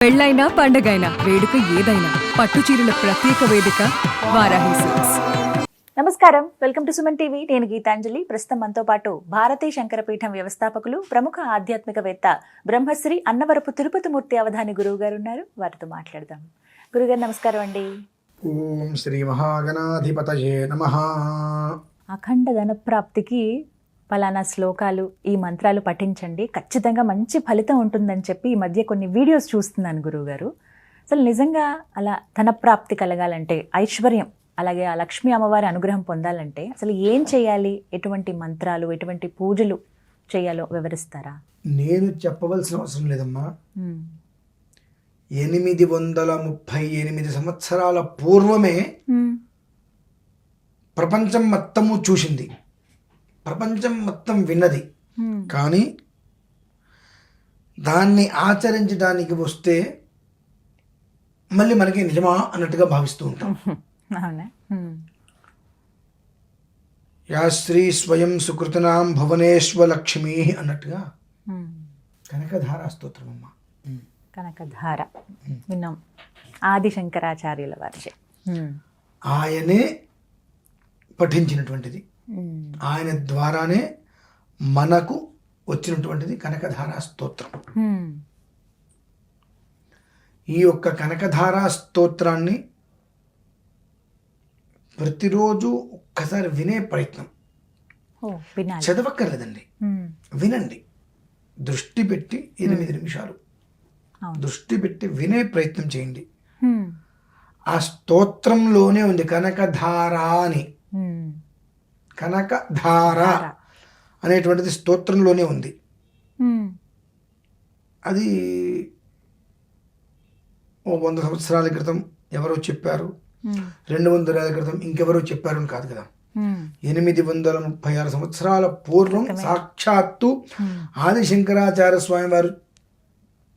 పెళ్ళైనా పండగైనా వేడుక ఏదైనా పట్టు చీరల ప్రత్యేక వేదిక వారాహి సిల్క్స్. నమస్కారం, వెల్కమ్ టు సుమన్ టీవీ. నేను గీతాంజలి. ప్రస్తుతం మనతో పాటు భారతీ శంకరపీఠం వ్యవస్థాపకులు, ప్రముఖ ఆధ్యాత్మికవేత్త బ్రహ్మశ్రీ అన్నవరపు తిరుపతి మూర్తి అవధాని గురువు గారు ఉన్నారు. వారితో మాట్లాడదాం. గురుగారు నమస్కారం అండి. ఓం శ్రీ మహాగణాధిపతయే నమః. అఖండ ధనప్రాప్తికి పలానా శ్లోకాలు, ఈ మంత్రాలు పఠించండి, ఖచ్చితంగా మంచి ఫలితం ఉంటుందని చెప్పి ఈ మధ్య కొన్ని వీడియోస్ చూస్తున్నాను గురువుగారు. అసలు నిజంగా అలా ధనప్రాప్తి కలగాలంటే, ఐశ్వర్యం, అలాగే ఆ లక్ష్మీ అమ్మవారి అనుగ్రహం పొందాలంటే అసలు ఏం చేయాలి, ఎటువంటి మంత్రాలు, ఎటువంటి పూజలు చేయాలో వివరిస్తారా? నేను చెప్పవలసిన అవసరం లేదమ్మా. 838 సంవత్సరాల పూర్వమే ప్రపంచం మొత్తము చూసింది, ప్రపంచం మొత్తం విన్నది. కానీ దాన్ని ఆచరించడానికి వస్తే మళ్ళీ మనకి నిజమా అన్నట్టుగా భావిస్తూ ఉంటాం. యా శ్రీ స్వయం సుకృతనాం భువనేశ్వలక్ష్మీ అన్నట్టుగా కనకధార స్తోత్రం అమ్మ. కనకధార విన్నాం, ఆది శంకరాచార్యుల వారి. ఆయనే పఠించినటువంటిది, ఆయన ద్వారానే మనకు వచ్చినటువంటిది కనకధారా స్తోత్రం. ఈ యొక్క కనకధారా స్తోత్రాన్ని ప్రతిరోజు ఒక్కసారి వినే ప్రయత్నం, చదవక్కర్లేదండి, వినండి. దృష్టి పెట్టి 8 నిమిషాలు దృష్టి పెట్టి వినే ప్రయత్నం చేయండి. ఆ స్తోత్రంలోనే ఉంది కనకధార అని. కనకధార అనేటువంటిది స్తోత్రంలోనే ఉంది. అది 100 సంవత్సరాల క్రితం ఎవరో చెప్పారు, 200 ఏళ్ల క్రితం ఇంకెవరో చెప్పారు అని కాదు కదా. 836 సంవత్సరాల పూర్వం సాక్షాత్తు ఆది శంకరాచార్య స్వామి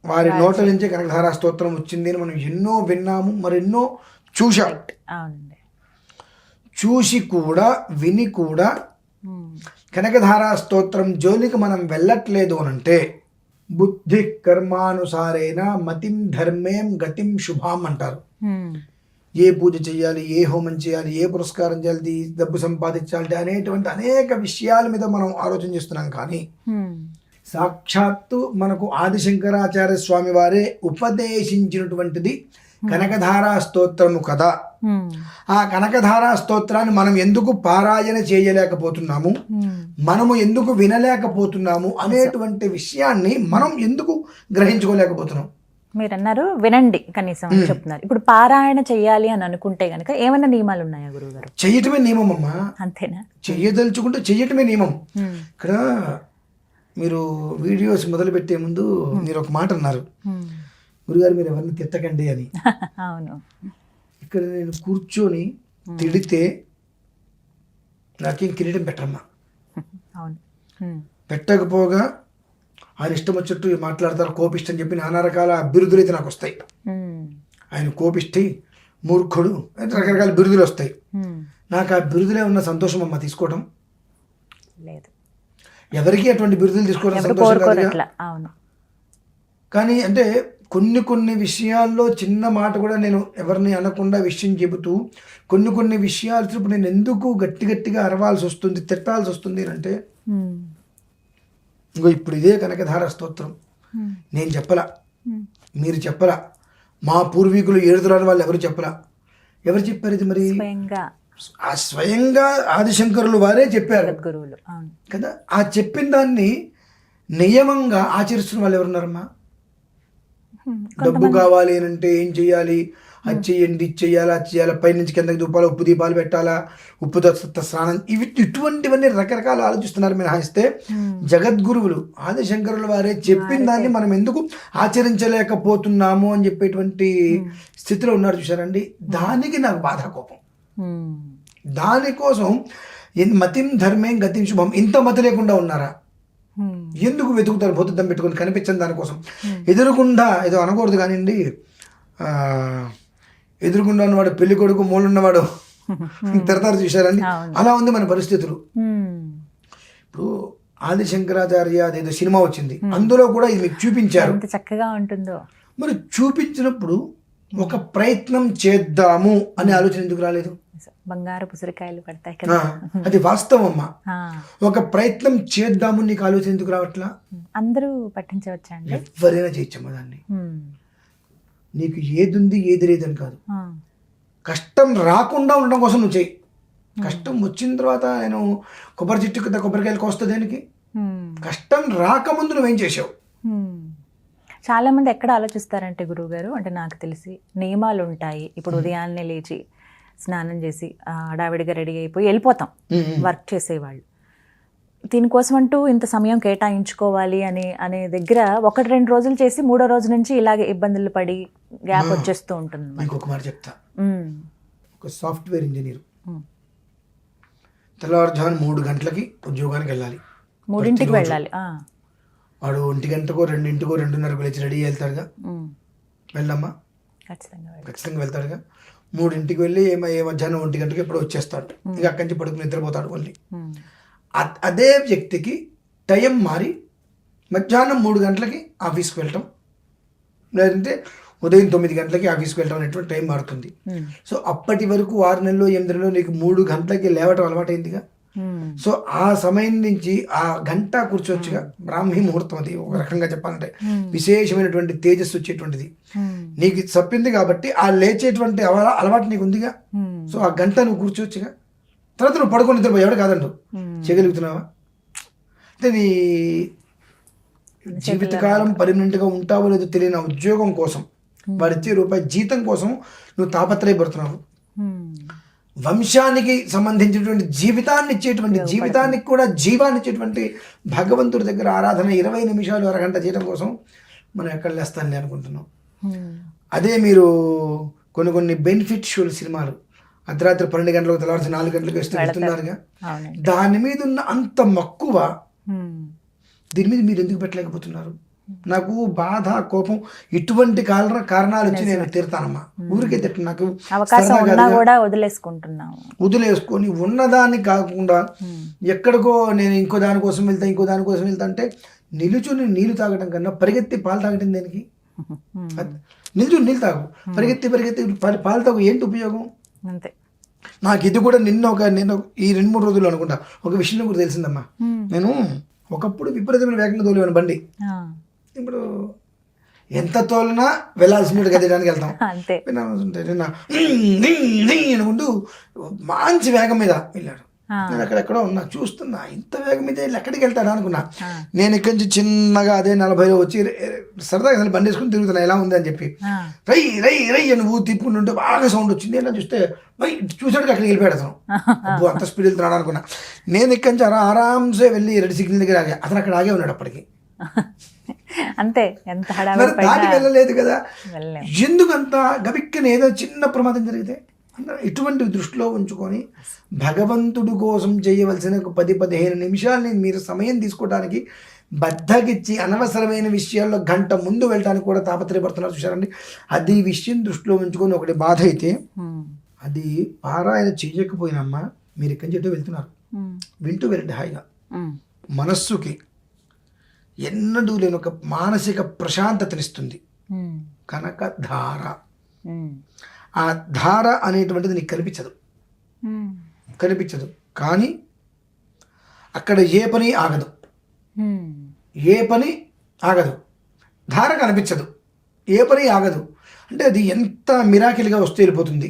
వారి నోట నుంచే కనకధారా స్తోత్రం వచ్చింది అని మనం ఎన్నో విన్నాము, మరెన్నో చూశాం. చూసి కూడా విని కూడా కనకధారా స్తోత్రం జోలికి మనం వెళ్ళట్లేదు అనంటే బుద్ధి కర్మానుసారేణ మతిం ధర్మేం గతిం శుభాం అంటారు. ఏ పూజ చేయాలి, ఏ హోమం చేయాలి, ఏ పురస్కారం చేయాలి, డబ్బు సంపాదించాలి అనేటువంటి అనేక విషయాల మీద మనం ఆలోచన చేస్తున్నాం. కానీ సాక్షాత్తు మనకు ఆది శంకరాచార్య స్వామి వారే ఉపదేశించినటువంటిది కనకధారా స్తోత్రము కదా. ఆ కనకధారా స్తోత్రాన్ని మనం ఎందుకు పారాయణ చేయలేకపోతున్నాము, మనము ఎందుకు వినలేకపోతున్నాము అనేటువంటి విషయాన్ని మనం ఎందుకు గ్రహించుకోలేకపోతున్నాం? మీరు అన్నారు వినండి కనీసం అని చెప్తున్నారు. ఇప్పుడు పారాయణ చెయ్యాలి అని అనుకుంటే గనక ఏమైనా నియమాలు ఉన్నాయా గురువు గారు? చెయ్యటమే నియమం అమ్మా. అంతేనా? చెయ్యదలుచుకుంటే చెయ్యటమే నియమం. ఇక్కడ మీరు వీడియోస్ మొదలు పెట్టే ముందు మీరు ఒక మాట అన్నారు, గురుగారు మీరు ఎవరిని తిట్టకండి అని. అవును. ఇక్కడ నేను కూర్చొని తిడితే నాకేం కిరీటం పెట్టరమ్మా. అవును. పెట్టకపోగా ఆయన ఇష్టం వచ్చేట్టు మాట్లాడతారు, కోపిష్టి అని చెప్పి నానా రకాల బిరుదులు అయితే నాకు వస్తాయి. ఆయన కోపిష్టి, మూర్ఖుడు, రకరకాల బిరుదులు వస్తాయి. నాకు ఆ బిరుదులే ఉన్న సంతోషం అమ్మ తీసుకోవడం లేదు. ఎవరికి అటువంటి బిరుదులు తీసుకోవడం సంతోషం కాదు. కానీ అంటే కొన్ని విషయాల్లో చిన్న మాట కూడా నేను ఎవరిని అనకుండా విషయం చెబుతూ కొన్ని విషయాలు ఇప్పుడు నేను ఎందుకు గట్టిగా అరవాల్సి వస్తుంది, తిట్టాల్సి వస్తుంది అంటే, ఇంకో ఇప్పుడు ఇదే కనకధార స్తోత్రం నేను చెప్పలా, మీరు చెప్పలా, మా పూర్వీకులు 7 తరాల వాళ్ళు ఎవరు చెప్పలా. ఎవరు చెప్పారు ఇది? మరి స్వయంగా ఆదిశంకరులు వారే చెప్పారు కదా. ఆ చెప్పిన దాన్ని నియమంగా ఆచరిస్తున్న వాళ్ళు ఎవరున్నారమ్మా? డబ్బు కావాలి అని అంటే ఏం చెయ్యాలి, అది చెయ్యండి, ఇది చెయ్యాలా, అది చేయాలా, పైనుంచి కిందకి దూపాలా, ఉప్పు దీపాలు పెట్టాలా, ఉప్పుతో స్నానం, ఇటువంటివన్నీ రకరకాలు ఆలోచిస్తున్నారు మినహాయిస్తే జగద్గురువులు ఆదిశంకరుల వారే చెప్పిన దాన్ని మనం ఎందుకు ఆచరించలేకపోతున్నాము అని చెప్పేటువంటి స్థితిలో ఉన్నారు చూసారండి. దానికి నాకు బాధ, కోపం. దానికోసం మతిం ధర్మేం గతిం శుభం, ఇంత మతి లేకుండా ఉన్నారా? ఎందుకు వెతుకుతారు భూతద్దం పెట్టుకొని కనిపించని దానికోసం? ఎదురుకుండా ఏదో అనకూడదు కానివ్వండి, ఎదురుకుండా ఉన్నవాడు పెళ్లి కొడుకు, మూలున్నవాడు తిడతారు చూశారండి. అలా ఉంది మన పరిస్థితులు. ఇప్పుడు ఆది శంకరాచార్య అదేదో సినిమా వచ్చింది, అందులో కూడా ఇది మీకు చూపించారు. చక్కగా ఉంటుందో మరి చూపించినప్పుడు ఒక ప్రయత్నం చేద్దాము అనే ఆలోచన ఎందుకు రాలేదు? బంగారు పుసరికాయలు పడతాయి కదా. అది వాస్తవమ్మా. ఆ, ఒక ప్రయత్నం చేద్దాము నీకు ఆలోచన ఎందుకు రావట్లా? అందరూ పట్టించవచ్చా అండి? ఎవరైనా చేయొచ్చమ్మా దాన్ని. నీకు ఏది ఉంది ఏది లేదని కాదు, కష్టం రాకుండా ఉండడం కోసం నువ్వు చేయి. కష్టం వచ్చిన తర్వాత నేను కొబ్బరి చెట్టు కింద కొబ్బరికాయలు కోస్తా దేనికి? కష్టం రాకముందు నువ్వేం చేసావు? చాలా మంది ఎక్కడ ఆలోచిస్తారంటే గురువు గారు, అంటే నాకు తెలిసి నియమాలు ఉంటాయి. ఇప్పుడు ఉదయాన్నే లేచి స్నానం చేసి హడావిడిగా రెడీ అయిపోయి వెళ్ళిపోతాం వర్క్ చేసేవాళ్ళు. దీనికోసం అంటూ ఇంత సమయం కేటాయించుకోవాలి అనే దగ్గర 1-2 రోజులు చేసి 3వ రోజు నుంచి ఇలాగే ఇబ్బందులు పడి గ్యాప్ వచ్చేస్తూ ఉంటుంది. ఇంకొక మాట చెప్తా. ఒక సాఫ్ట్వేర్ ఇంజనీర్ తెల్లవారుజామున 3 గంటలకి ఉద్యోగానికి వెళ్ళాలి. 3ంటికి వెళ్ళాలి. వాడు 1 గంటకో 2ంటికో 2:30 లేచి రెడీ వెళ్తాడుగా. వెళ్ళమ్మా, ఖచ్చితంగా వెళ్తాడుగా. 3ంటికి వెళ్ళి మధ్యాహ్నం 1 గంటకి ఎప్పుడు వచ్చేస్తాడు. ఇక అక్కడి నుంచి పడుకుని నిద్రపోతాడు మళ్ళీ. అదే వ్యక్తికి టైం మారి మధ్యాహ్నం 3 గంటలకి ఆఫీస్కి వెళ్ళటం, లేదంటే ఉదయం 9 గంటలకి ఆఫీస్కి వెళ్ళటం అనేటువంటి టైం మారుతుంది. సో అప్పటి వరకు 6 నెలలు 8 నెలలు నీకు 3 గంటలకి లేవటం అలవాటైందిగా. సో ఆ సమయం నుంచి ఆ గంట కూర్చోవచ్చుగా. బ్రాహ్మీ ముహూర్తం, అది ఒక రకంగా చెప్పాలంటే విశేషమైనటువంటి తేజస్సు వచ్చేటువంటిది నీకు చెప్పింది కాబట్టి ఆ లేచేటువంటి అలవాటు నీకు ఉందిగా. సో ఆ గంట నువ్వు కూర్చోవచ్చుగా. తర్వాత నువ్వు పడుకొని నిద్రపోయి ఎవడు కాదండు చేయగలుగుతున్నావా? అంటే నీ జీవితకాలం పర్మనెంట్గా ఉంటావో లేదో తెలియని ఉద్యోగం కోసం, వాడిచ్చే రూపాయి జీతం కోసం నువ్వు తాపత్రయపడుతున్నావు. వంశానికి సంబంధించినటువంటి జీవితాన్ని ఇచ్చేటువంటి, జీవితానికి కూడా జీవాన్ని ఇచ్చేటువంటి భగవంతుడి దగ్గర ఆరాధన 20 నిమిషాలు అరగంట చేయడం కోసం మనం ఎక్కడ లేస్తానని అనుకుంటున్నాం. అదే మీరు కొన్ని బెనిఫిట్ షోలు సినిమాలు అర్ధరాత్రి 12 గంటలకు తెల్లవారు 4 గంటలకు వేస్తూ వెళ్తున్నారుగా. దాని మీద ఉన్న అంత మక్కువ దీని మీద మీరు ఎందుకు పెట్టలేకపోతున్నారు? నాకు బాధ, కోపం, ఇటువంటి కారణాలు వచ్చి నేను తీరుతానమ్మా. ఊరికే తిట్టు, నాకు వదిలేసుకొని ఉన్నదాన్ని కాకుండా ఎక్కడికో నేను ఇంకో దానికోసం వెళ్తా అంటే నిలుచుని నీళ్లు తాగడం కన్నా పరిగెత్తి పాలు తాగటం దేనికి? నిలుచుని నీళ్ళు తాగు, పరిగెత్తి పాలు తాగు, ఏంటి ఉపయోగం? అంతే. నాకు ఇది కూడా నేను ఈ 2-3 రోజులు అనుకుంటా ఒక విషయం కూడా తెలిసిందమ్మా. నేను ఒకప్పుడు విపరీతమైన వేగంగా తోలేవాను బండి. ఇప్పుడు ఎంత తోలినా వెళ్ళాల్సిన గదిడానికి వెళ్తాం. అనుకుంటూ మంచి వేగం మీద వెళ్ళాడు. నేను అక్కడెక్కడో ఉన్నా, చూస్తున్నా, ఇంత వేగం మీద ఎక్కడికి వెళ్తాడా అనుకున్నా. నేను ఇక్కడి నుంచి చిన్నగా అదే 40లో వచ్చి సరదాగా అసలు బండి వేసుకుని తిరుగుతున్నా ఎలా ఉంది అని చెప్పి. రై రై రై అని తిప్పుకుంటుంటే బాగా సౌండ్ వచ్చింది. ఎలా చూస్తే చూసాడు అక్కడికి వెళ్ళిపోయాడు అతను. అబ్బో అంత స్పీడ్ వెళ్తున్నాడు అనుకున్నా. నేను ఇక్కడి నుంచి ఆరామ్సే వెళ్ళి రెడ్ సిగ్నల్ దగ్గర ఆగా. అతను అక్కడ ఆగే ఉన్నాడు అప్పటికి. అంతే. ఎంత దాటి వెళ్ళలేదు కదా. ఎందుకంత గబిక్కన ఏదో చిన్న ప్రమాదం జరిగితే ఇటువంటి దృష్టిలో ఉంచుకొని భగవంతుడి కోసం చేయవలసిన 10-15 నిమిషాలని మీరు సమయం తీసుకోవడానికి బద్దకిచ్చి అనవసరమైన విషయాల్లో గంట ముందు వెళ్ళడానికి కూడా తాపత్రయపడుతున్నారు. చూసారండి, అది విషయం దృష్టిలో ఉంచుకొని ఒకటి బాధ అయితే, అది పారాయణ చేయకపోయినమ్మా మీరు ఇక్కడి నుంచి వెళ్తున్నారు, వింటూ వెళ్ళండి హాయిగా. మనస్సుకి ఎన్నడూ లేని ఒక మానసిక ప్రశాంతతనిస్తుంది కనకధార. ఆ ధార అనేటువంటిది నీకు కనిపించదు కానీ అక్కడ ఏ పని ఆగదు. ధార కనిపించదు, ఏ పని ఆగదు. అంటే అది ఎంత మిరాకిల్గా వస్తూ వెళ్ళిపోతుంది.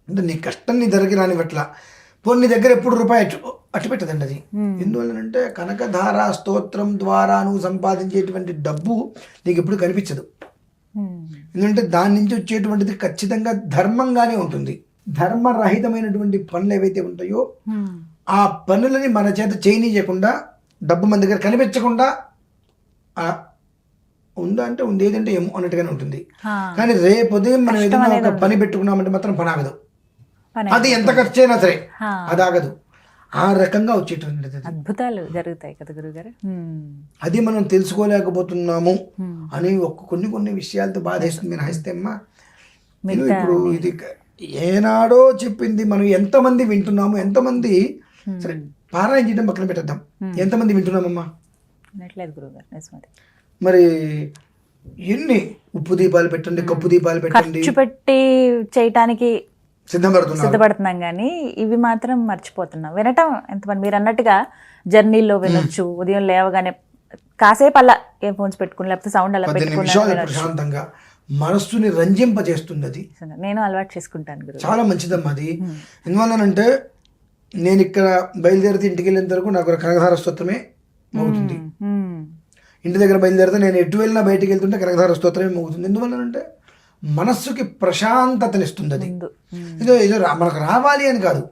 అంటే నీ కష్టం నీ దగ్గర రానివట్ల పోనీ దగ్గర ఎప్పుడు రూపాయి అట్టు పెట్టదండి. అది ఎందువల్లనంటే కనకధార స్తోత్రం ద్వారా నువ్వు సంపాదించేటువంటి డబ్బు నీకు ఎప్పుడు కనిపించదు. ఎందుకంటే దాని నుంచి వచ్చేటువంటిది ఖచ్చితంగా ధర్మంగానే ఉంటుంది. ధర్మరహితమైనటువంటి పనులు ఏవైతే ఉంటాయో ఆ పనులని మన చేత చేయనీయకుండా, డబ్బు మన దగ్గర కనిపించకుండా ఉందా అంటే ఉంది, ఏదంటే ఏమో అన్నట్టుగానే ఉంటుంది. కానీ రేపు ఉదయం మనం ఏదైనా ఒక పని పెట్టుకున్నామంటే మాత్రం పని ఆగదు. అది ఎంత ఖర్చు అయినా సరే అది ఆగదు. ఆ రకంగా వచ్చేటువంటి అద్భుతాలు జరుగుతాయి కదా గురుగారు. అది మనం తెలుసుకోలేకపోతున్నాము అని కొన్ని విషయాలతో బాధేస్తుంది. మీరు హస్తే అమ్మా, ఇప్పుడు ఇది ఏనాడో చెప్పింది మనం ఎంతమంది వింటున్నాము, ఎంతమంది సరే పారాయణ చేయడం పక్కన పెట్టేద్దాం, ఎంతమంది వింటున్నామమ్మా? గురుగారు మరి ఎన్ని ఉప్పు దీపాలు పెట్టండి, కప్పు దీపాలు పెట్టండి, ఖర్చు పెట్టి చేయటానికి సిద్ధపడుతున్నారు. సిద్ధపడుతున్నాం కానీ ఇవి మాత్రం మర్చిపోతున్నాం. వినటం ఎంతమంది మీరు అన్నట్టుగా జర్నీలో వినొచ్చు, ఉదయం లేవగానే కాసేపు అలా ఇయర్ ఫోన్స్ పెట్టుకుని లేకపోతే సౌండ్ అలా 10 నిమిషాలు ప్రశాంతంగా మనస్సుని రంజింపజేస్తుంది అది. నేను అలవాటు చేసుకుంటాను గురు. చాలా మంచిదమ్మా అది. ఎందువల్లనంటే నేను ఇక్కడ బయలుదేరితే ఇంటికి వెళ్ళేంత వరకు నాకు కనకధార స్తోత్రమే మోగుతుంది. ఇంటి దగ్గర బయలుదేరితే నేను ఎటు వెళ్ళినా బయటికి వెళ్తుంటే కనకధార స్తోత్రమే మోగుతుంది. ఎందువల్లనంటే మనస్సుకి ప్రశాంతతనిస్తుంది అది. ఏదో ఏదో మనకు రావాలి అని కాదు,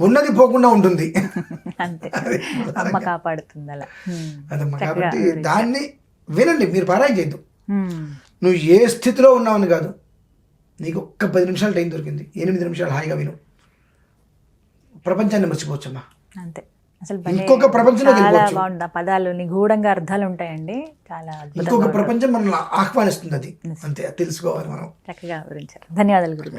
ఉన్నది పోకుండా ఉంటుంది. అంతే, అమ్మ కాపాడుతుంది అలా. అదమ్మా. కాబట్టి దాన్ని వినండి, మీరు పారాయణ చేయద్దు. నువ్వు ఏ స్థితిలో ఉన్నావని కాదు, నీకు ఒక్క 10 నిమిషాలు టైం దొరికింది, 8 నిమిషాలు హాయిగా విను, ప్రపంచాన్ని మర్చిపోవచ్చమ్మా. అంతే, అసలు ఇంకొక ప్రపంచంలోకి వెళ్ళిపోవచ్చు. బాగుంది ఆ పదాలు, నిగూఢంగా అర్థాలు ఉంటాయండి, చాలా ఇంకొక ప్రపంచం మనల్ని ఆహ్వానిస్తుంది అది. అంతే, అది తెలుసుకోవాలి మనం. చక్కగా వివరించారు. ధన్యవాదాలు గురు.